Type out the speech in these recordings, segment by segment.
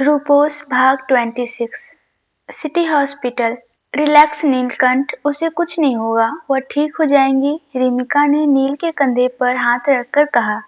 रूपोस भाग 26 city hospital. Relax Neelkanth, उसे कुछ नहीं होगा, वह ठीक हो जाएंगी, रिमिका ने नील के कंधे पर हाथ रखकर कहा।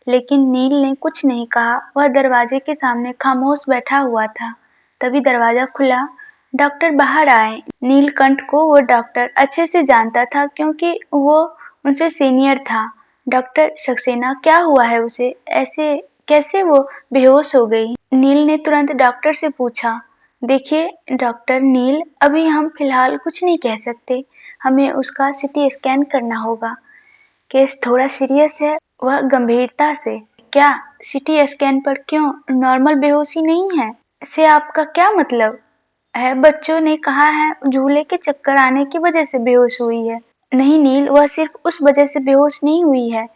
लेकिन नील ने कुछ नहीं कहा, वह दरवाजे के सामने खामोश बैठा हुआ था। तभी दरवाजा खुला, डॉक्टर बाहर आए। नीलकंठ को वो डॉक्टर अच्छे से जानता था क्योंकि वो उनसे सीनियर था। डॉक्टर सक्सेना, क्या हुआ है उसे? ऐसे कैसे वो बेहोश हो गई? नील ने तुरंत डॉक्टर से पूछा। देखिए डॉक्टर नील, अभी हम फिलहाल कुछ नहीं कह सकते, हमें उसका सीटी स्कैन करना होगा। केस थोड़ा सीरियस है, वह गंभीरता से। क्या सीटी स्कैन पर क्यों? नॉर्मल बेहोशी नहीं है। से आपका क्या मतलब है? बच्चों ने कहा है झूले के चक्कर आने की वजह से बेहोश हुई है। नहीं नील, वह सिर्फ उस वजह से बेहोश नहीं हुई है।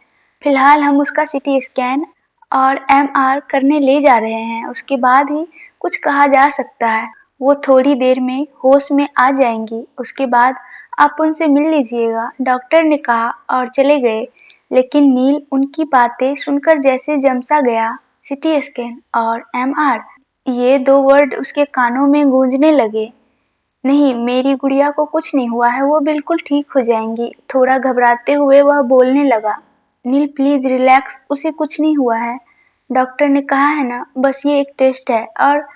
फिलहाल हम उसका सीटी स्कैन और एमआर करने ले जा रहे हैं, उसके बाद ही कुछ कहा जा सकता है। वो थोड़ी देर में होश में आ जाएंगी, उसके बाद आप उनसे मिल लीजिएगा, डॉक्टर ने कहा और चले गए। लेकिन नील उनकी बातें सुनकर जैसे जमसा गया। सीटी स्कैन और एमआर, ये दो वर्ड उसके कानों में गूंजने लगे। नहीं, मेरी गुड़िया को कुछ नहीं हुआ है, वो बिल्कुल ठीक हो जाएंगी। थोड़ा घबराते हुए वह बोलने लगा। नील प्लीज रिलैक्स, उसे कुछ नहीं हुआ है, डॉक्टर ने कहा है ना, बस ये एक टेस्ट है और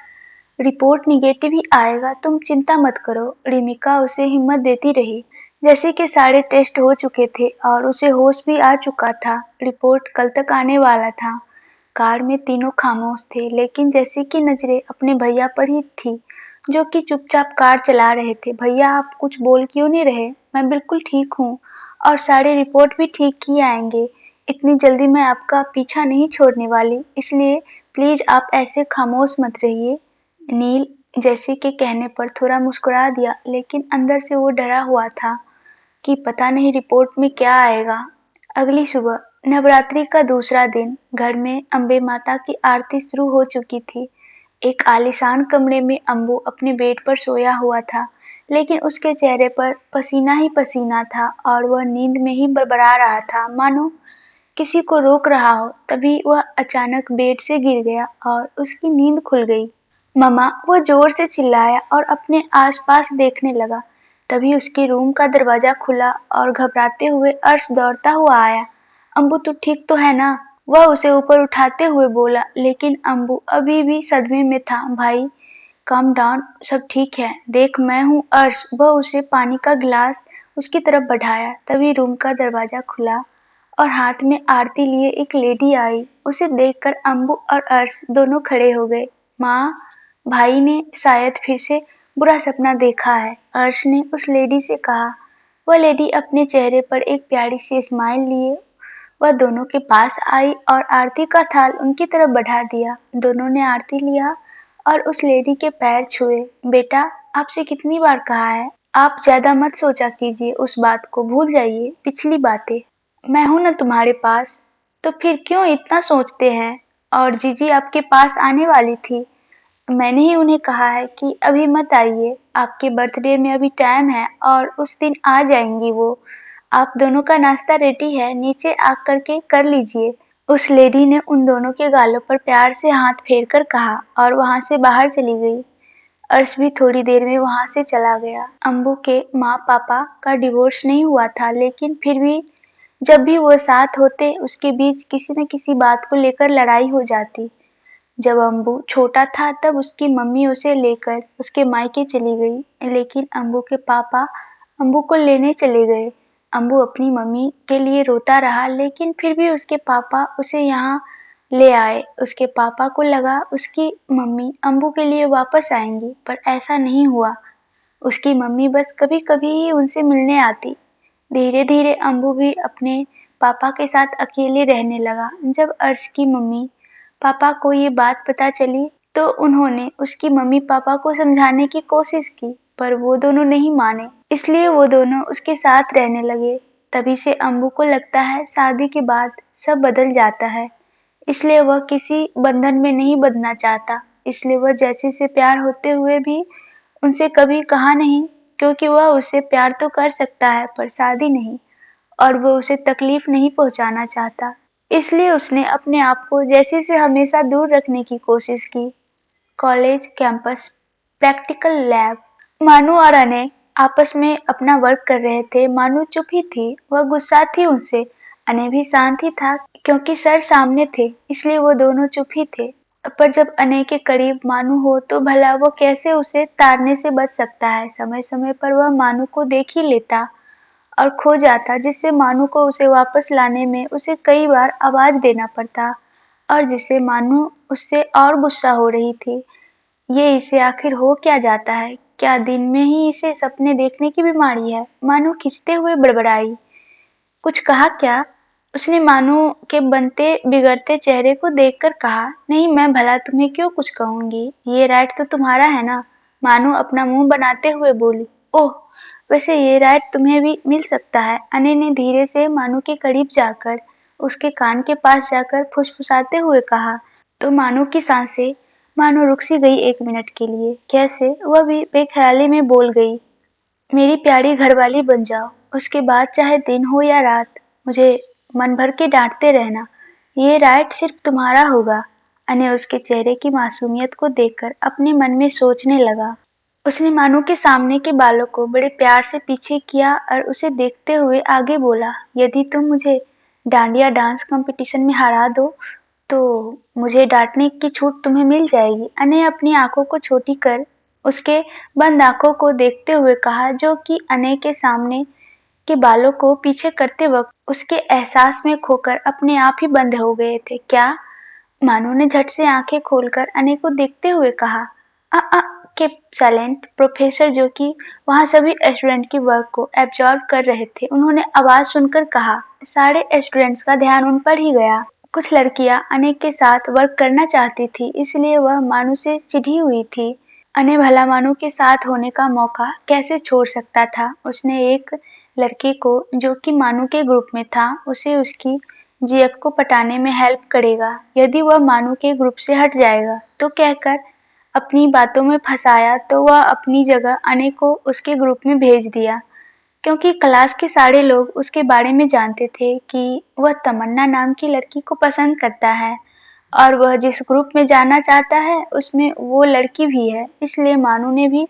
रिपोर्ट निगेटिव ही आएगा, तुम चिंता मत करो। रिमिका उसे हिम्मत देती रही। जैसे कि सारे टेस्ट हो चुके थे और उसे होश भी आ चुका था। रिपोर्ट कल तक आने वाला था। कार में तीनों खामोश थे, लेकिन जैसे कि नजरें अपने भैया पर ही थी, जो कि चुपचाप कार चला रहे थे। भैया आप कुछ बोल क्यों नहीं रहे? मैं बिल्कुल ठीक हूँ और सारे रिपोर्ट भी ठीक ही आएंगे। इतनी जल्दी मैं आपका पीछा नहीं छोड़ने वाली, इसलिए प्लीज आप ऐसे खामोश मत रहिए। नील जैसे के कहने पर थोड़ा मुस्कुरा दिया, लेकिन अंदर से वो डरा हुआ था कि पता नहीं रिपोर्ट में क्या आएगा। अगली सुबह, नवरात्रि का दूसरा दिन, घर में अम्बे माता की आरती शुरू हो चुकी थी। एक आलीशान कमरे में अम्बू अपने बेड पर सोया हुआ था, लेकिन उसके चेहरे पर पसीना ही पसीना था और वह नींद में ही बड़बड़ा रहा था, मानो किसी को रोक रहा हो। तभी वह अचानक बेड से गिर गया और उसकी नींद खुल गई। ममा, वो जोर से चिल्लाया और अपने आसपास देखने लगा। तभी उसके रूम का दरवाजा खुला और घबराते हुए अर्श दौड़ता हुआ आया। अम्बू तू ठीक तो है ना? वह उसे ऊपर उठाते हुए बोला, लेकिन अम्बू अभी भी सदमे में था। भाई काम डाउन, सब ठीक है, देख मैं हूँ अर्श। वह उसे पानी का गिलास उसकी तरफ बढ़ाया। तभी रूम का दरवाजा खुला और हाथ में आरती लिए एक लेडी आई। उसे देखकर अम्बू और अर्श दोनों खड़े हो गए। माँ, भाई ने शायद फिर से बुरा सपना देखा है, अर्श ने उस लेडी से कहा। वह लेडी अपने चेहरे पर एक प्यारी सी स्माइल लिए वह दोनों के पास आई और आरती का थाल उनकी तरफ बढ़ा दिया। दोनों ने आरती लिया और उस लेडी के पैर छुए। बेटा, आपसे कितनी बार कहा है, आप ज्यादा मत सोचा कीजिए, उस बात को भूल जाइए, पिछली बातें। मैं हूं ना तुम्हारे पास, तो फिर क्यों इतना सोचते हैं? और जीजी आपके पास आने वाली थी, मैंने ही उन्हें कहा है कि अभी मत आइए, आपके बर्थडे में अभी टाइम है और उस दिन आ जाएंगी वो। आप दोनों का नाश्ता रेडी है, नीचे आकर के कर लीजिए। उस लेडी ने उन दोनों के गालों पर प्यार से हाथ फेर कर कहा और वहां से बाहर चली गई। अर्श भी थोड़ी देर में वहां से चला गया। अम्बू के माँ पापा का डिवोर्स नहीं हुआ था, लेकिन फिर भी जब भी वो साथ होते, उसके बीच किसी न किसी बात को लेकर लड़ाई हो जाती। जब अम्बू छोटा था तब उसकी मम्मी उसे लेकर उसके मायके चली गई, लेकिन अम्बू के पापा अम्बू को लेने चले गए। अम्बू अपनी मम्मी के लिए रोता रहा, लेकिन फिर भी उसके पापा उसे यहाँ ले आए। उसके पापा को लगा उसकी मम्मी अम्बू के लिए वापस आएंगी, पर ऐसा नहीं हुआ। उसकी मम्मी बस कभी कभी ही उनसे मिलने आती। धीरे धीरे अम्बू भी अपने पापा के साथ अकेले रहने लगा। जब अर्श की मम्मी पापा को ये बात पता चली तो उन्होंने उसकी मम्मी पापा को समझाने की कोशिश की, पर वो दोनों नहीं माने, इसलिए वो दोनों उसके साथ रहने लगे। तभी से अम्बू को लगता है शादी के बाद सब बदल जाता है, इसलिए वह किसी बंधन में नहीं बंधना चाहता। इसलिए वह जैसे से प्यार होते हुए भी उनसे कभी कहा नहीं, क्योंकि वह उसे प्यार तो कर सकता है पर शादी नहीं, और वो उसे तकलीफ नहीं पहुंचाना चाहता। इसलिए उसने अपने आप को जैसे से हमेशा दूर रखने की कोशिश की। College campus practical lab. मानू और अनय आपस में अपना वर्क कर रहे थे। मानू चुप ही थी, वह गुस्सा थी उनसे। अनय भी शांत ही था, क्योंकि सर सामने थे, इसलिए वो दोनों चुप ही थे। पर जब अनय के करीब मानू हो तो भला वो कैसे उसे ताड़ने से बच सकता है। समय समय पर वह मानू को देख ही लेता और खो जाता, जिससे मानू को उसे वापस लाने में उसे कई बार आवाज देना पड़ता, और जिससे मानू उससे और गुस्सा हो रही थी। ये इसे आखिर हो क्या जाता है? क्या दिन में ही इसे सपने देखने की बीमारी है? मानू खिंचते हुए बड़बड़ाई। कुछ कहा क्या? उसने मानू के बनते बिगड़ते चेहरे को देखकर कहा, नहीं, मैं भला तुम्हें क्यों कुछ कहूंगी, ये राइट तो तुम्हारा है ना। मानू अपना मुंह बनाते हुए बोली, ओह, वैसे ये राइट तुम्हें भी मिल सकता है। अनय ने धीरे से मानू के करीब जाकर उसके कान के पास जाकर फुसफुसाते हुए कहा। तो मानू की सांसें मानो रुक सी गई एक मिनट के लिए। कैसे? वह भी बेख्याली में बोल गई, मेरी प्यारी घरवाली बन जाओ, उसके बाद चाहे दिन हो या रात मुझे मन भर के डांटते रहना, ये राइट सिर्फ तुम्हारा होगा। अनय उसके चेहरे की मासूमियत को देखकर अपने मन में सोचने लगा। उसने मानू के सामने के बालों को बड़े प्यार से पीछे किया और उसे देखते हुए आगे बोला, यदि तुम मुझे डांडिया डांस कंपटीशन में हरा दो तो मुझे डांटने की छूट तुम्हें मिल जाएगी। अनय अपनी आंखों को छोटी कर उसके बंद आंखों को देखते हुए कहा, जो कि अनय के सामने के बालों को पीछे करते वक्त उसके एहसास में खोकर अपने आप ही बंद हो गए थे। क्या? मानू ने झट से आंखें खोलकर अनय को देखते हुए कहा। अ अ के साइलेंट प्रोफेसर, जो कि वहां सभी स्टूडेंट की वर्क को एब्जॉर्ब कर रहे थे, उन्होंने आवाज सुनकर कहा। सारे स्टूडेंट्स का ध्यान उन पर ही गया। कुछ लड़कियां अनय के साथ वर्क करना चाहती थी, इसलिए वह मानू से चिढ़ी हुई थी। अनय भला मानू के साथ होने का मौका कैसे छोड़ सकता था। उसने एक लड़के को, जो कि मानू के ग्रुप में था, उसे उसकी जीएफ को पटाने में हेल्प करेगा यदि वह मानू के ग्रुप से हट जाएगा, तो कहकर अपनी बातों में फंसाया, तो वह अपनी जगह अनय को उसके ग्रुप में भेज दिया, क्योंकि क्लास के सारे लोग उसके बारे में जानते थे कि वह तमन्ना नाम की लड़की को पसंद करता है और वह जिस ग्रुप में जाना चाहता है उसमें वो लड़की भी है। इसलिए मानू ने भी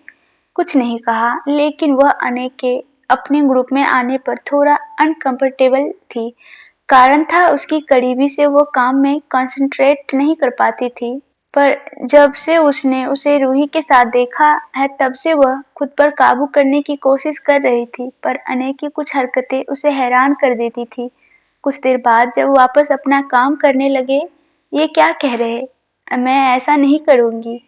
कुछ नहीं कहा, लेकिन वह अनय के अपने ग्रुप में आने पर थोड़ा अनकंफर्टेबल थी। कारण था उसकी करीबी से वो काम में कंसंट्रेट नहीं कर पाती थी। पर जब से उसने उसे रूही के साथ देखा है, तब से वह खुद पर काबू करने की कोशिश कर रही थी, पर अनय की कुछ हरकतें उसे हैरान कर देती थी। कुछ देर बाद जब वापस अपना काम करने लगे, ये क्या कह रहे, मैं ऐसा नहीं करूंगी,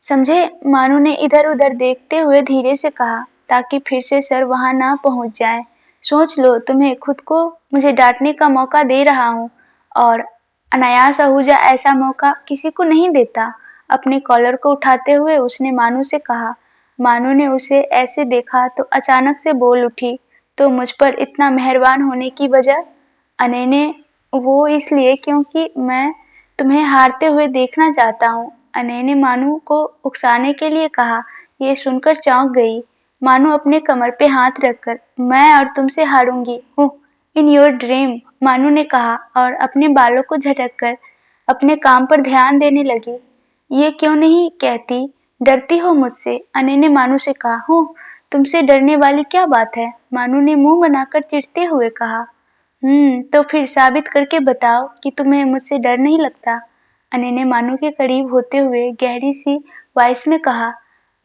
समझे? मानू ने इधर उधर देखते हुए धीरे से कहा, ताकि फिर से सर वहां ना पहुंच जाए। सोच लो, तुम्हें खुद को मुझे डांटने का मौका दे रहा हूँ, और अनायास आहूजा ऐसा मौका किसी को नहीं देता। अपने कॉलर को उठाते हुए उसने मानू से कहा। मानू ने उसे ऐसे देखा तो अचानक से बोल उठी, तो मुझ पर इतना मेहरबान होने की वजह? अनय ने, वो इसलिए क्योंकि मैं तुम्हें हारते हुए देखना चाहता हूँ, अनय ने मानू को उकसाने के लिए कहा। ये सुनकर चौंक गई मानू अपने कमर पे हाथ रखकर। मैं और तुमसे हारूंगी हूँ इन योर ड्रीम, मानू ने कहा और अपने बालों को झटक कर अपने काम पर ध्यान देने लगी। ये क्यों नहीं कहती, डरती हो मुझसे? अनय ने मानू से कहा। हूँ, तुमसे डरने वाली क्या बात है? मानू ने मुंह बनाकर चिढ़ते हुए कहा। तो फिर साबित करके बताओ कि तुम्हें मुझसे डर नहीं लगता, अनय ने मानू के करीब होते हुए गहरी सी वॉइस में कहा।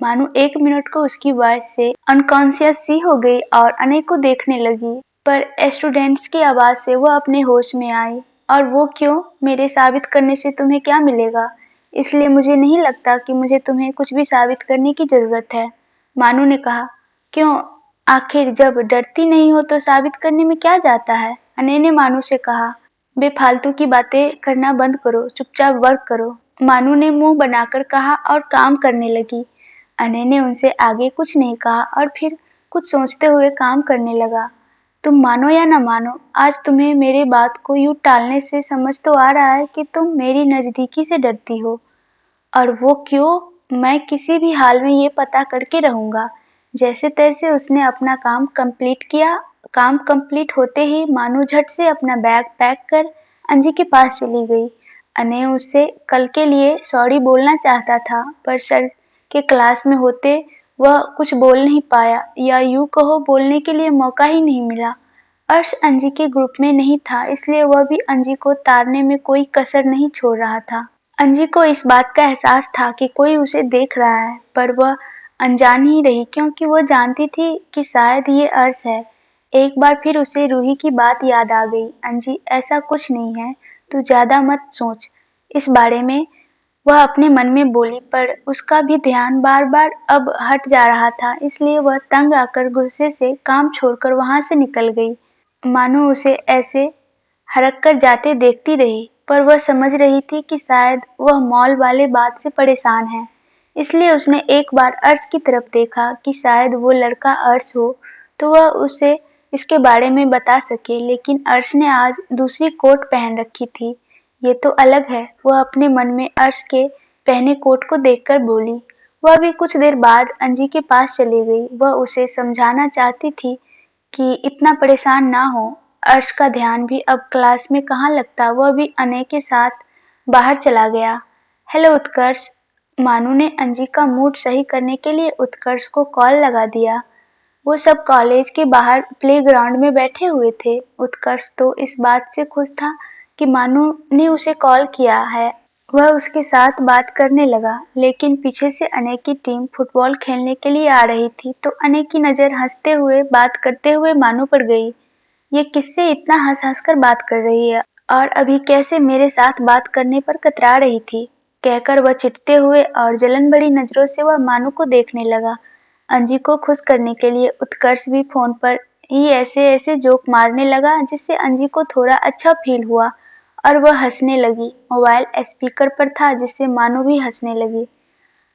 मानू एक मिनट को उसकी वॉइस से अनकॉन्शियस सी हो गई और अनय को देखने लगी, पर स्टूडेंट्स की आवाज से वह अपने होश में आई। और वो क्यों? मेरे साबित करने से तुम्हें क्या मिलेगा? इसलिए मुझे नहीं लगता कि मुझे तुम्हें कुछ भी साबित करने की जरूरत है, मानू ने कहा। क्यों? आखिर जब डरती नहीं हो तो साबित करने में क्या जाता है, अनय ने मानू से कहा। बेफालतू की बातें करना बंद करो, चुपचाप वर्क करो, मानू ने मुंह बनाकर कहा और काम करने लगी। अनय ने उनसे आगे कुछ नहीं कहा और फिर कुछ सोचते हुए काम करने लगा। तुम मानो या न मानो, आज तुम्हें मेरी बात को यूं टालने से समझ तो आ रहा है कि तुम मेरी नजदीकी से डरती हो। और वो क्यों? मैं किसी भी हाल में ये पता करके रहूंगा। जैसे तैसे उसने अपना काम कंप्लीट किया। काम कंप्लीट होते ही मानू झट से अपना बैग पैक कर अंजी के पास चली गई। अनय उससे कल के लिए सॉरी बोलना चाहता था, पर सर के क्लास में होते वह कुछ बोल नहीं पाया, या यूं कहो बोलने के लिए मौका ही नहीं मिला। अर्श अंजी के ग्रुप में नहीं था, इसलिए वह भी अंजी को तारने में कोई कसर नहीं छोड़ रहा था। अंजी को इस बात का एहसास था कि कोई उसे देख रहा है, पर वह अनजान ही रही, क्योंकि वह जानती थी कि शायद ये अर्श है। एक बार फिर उसे रूही की बात याद आ गई। अंजी, ऐसा कुछ नहीं है, तू ज्यादा मत सोच इस बारे में, वह अपने मन में बोली, पर उसका भी ध्यान बार बार अब हट जा रहा था, इसलिए वह तंग आकर गुस्से से काम छोड़कर वहां से निकल गई। मानो उसे ऐसे हड़क कर जाते देखती रही, पर वह समझ रही थी कि शायद वह मॉल वाले बात से परेशान है। इसलिए उसने एक बार अर्श की तरफ देखा कि शायद वो लड़का अर्श हो, तो वह उसे इसके बारे में बता सके, लेकिन अर्श ने आज दूसरी कोट पहन रखी थी। ये तो अलग है, वह अपने मन में अर्श के पहने कोट को देखकर बोली। वह भी कुछ देर बाद अंजी के पास चली गई। वह उसे समझाना चाहती थी कि इतना परेशान ना हो। अर्श का ध्यान भी अब क्लास में कहाँ लगता, वह भी अनय के साथ बाहर चला गया। हेलो उत्कर्ष, मानू ने अंजी का मूड सही करने के लिए उत्कर्ष को कॉल लगा दिया। वो सब कॉलेज के बाहर प्लेग्राउंड में बैठे हुए थे। उत्कर्ष तो इस बात से खुश था कि मानू ने उसे कॉल किया है। वह उसके साथ बात करने लगा, लेकिन पीछे से अनय की टीम फुटबॉल खेलने के लिए आ रही थी, तो अनय की नजर हंसते हुए बात करते हुए मानू पर गई। ये किससे इतना हंस-हंस कर बात कर रही है, और अभी कैसे मेरे साथ बात करने पर कतरा रही थी, कहकर वह चिढ़ते हुए और जलन भरी नजरों से वह मानू को देखने लगा। अंजी को खुश करने के लिए उत्कर्ष भी फोन पर ही ऐसे ऐसे जोक मारने लगा, जिससे अंजी को थोड़ा अच्छा फील हुआ और वह हंसने लगी। मोबाइल स्पीकर पर था, जिससे मानू भी हंसने लगी।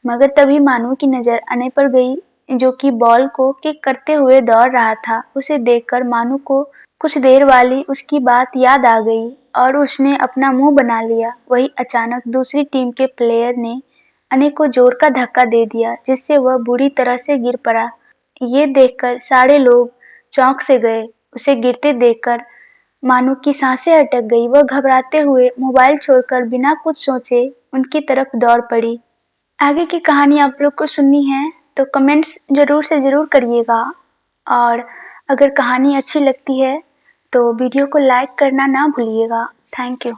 मगर तभी मानू की नजर अनय पर गई, जो कि बॉल को किक करते हुए दौड़ रहा था। उसे देखकर मानू को कुछ देर वाली उसकी बात याद आ गई और उसने अपना मुंह बना लिया। वही अचानक दूसरी टीम के प्लेयर ने अनय को जोर का धक्का दे दिया, जिससे वह बुरी तरह से गिर पड़ा। ये देखकर सारे लोग चौंक से गए। उसे गिरते देखकर मानू की सांसें अटक गई। वह घबराते हुए मोबाइल छोड़कर बिना कुछ सोचे उनकी तरफ दौड़ पड़ी। आगे की कहानी आप लोग को सुननी है तो कमेंट्स जरूर से जरूर करिएगा, और अगर कहानी अच्छी लगती है तो वीडियो को लाइक करना ना भूलिएगा। Thank you.